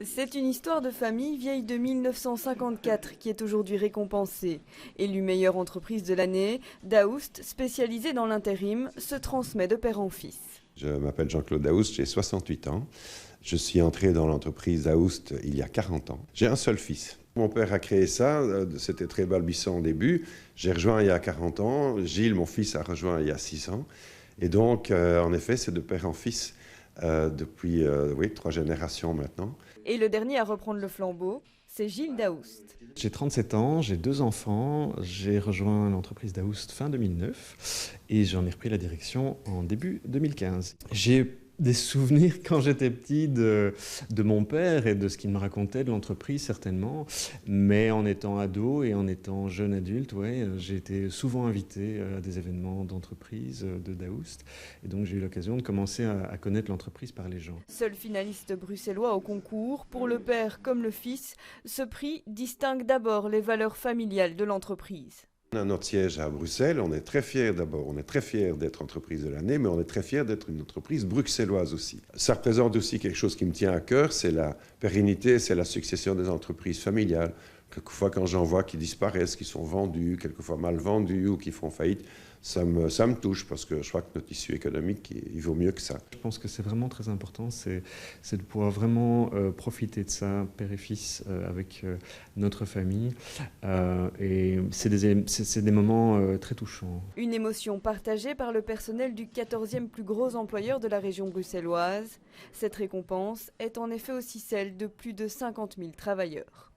C'est une histoire de famille vieille de 1954 qui est aujourd'hui récompensée. Élue meilleure entreprise de l'année, Daoust, spécialisée dans l'intérim, se transmet de père en fils. Je m'appelle Jean-Claude Daoust, j'ai 68 ans. Je suis entré dans l'entreprise Daoust il y a 40 ans. J'ai un seul fils. Mon père a créé ça, c'était très balbutiant au début. J'ai rejoint il y a 40 ans, Gilles, mon fils, a rejoint il y a 6 ans. Et donc, en effet, c'est de père en fils depuis 3 générations maintenant. Et le dernier à reprendre le flambeau, c'est Gilles Daoust. J'ai 37 ans, j'ai 2 enfants, j'ai rejoint l'entreprise Daoust fin 2009 et j'en ai repris la direction en début 2015. J'ai des souvenirs quand j'étais petit de mon père et de ce qu'il me racontait de l'entreprise certainement, mais en étant ado et en étant jeune adulte, j'ai été souvent invité à des événements d'entreprise de Daoust et donc j'ai eu l'occasion de commencer à connaître l'entreprise par les gens. Seul finaliste bruxellois au concours, pour le père comme le fils, ce prix distingue d'abord les valeurs familiales de l'entreprise. On a notre siège à Bruxelles, on est très fiers d'abord, on est très fiers d'être entreprise de l'année, mais on est très fiers d'être une entreprise bruxelloise aussi. Ça représente aussi quelque chose qui me tient à cœur, c'est la pérennité, c'est la succession des entreprises familiales. Quelquefois quand j'en vois qui disparaissent, qui sont vendus, quelquefois mal vendus ou qui font faillite, ça me touche parce que je crois que notre tissu économique, il vaut mieux que ça. Je pense que c'est vraiment très important, c'est de pouvoir vraiment profiter de ça, père et fils, avec notre famille. Et c'est des moments très touchants. Une émotion partagée par le personnel du 14e plus gros employeur de la région bruxelloise. Cette récompense est en effet aussi celle de plus de 50 000 travailleurs.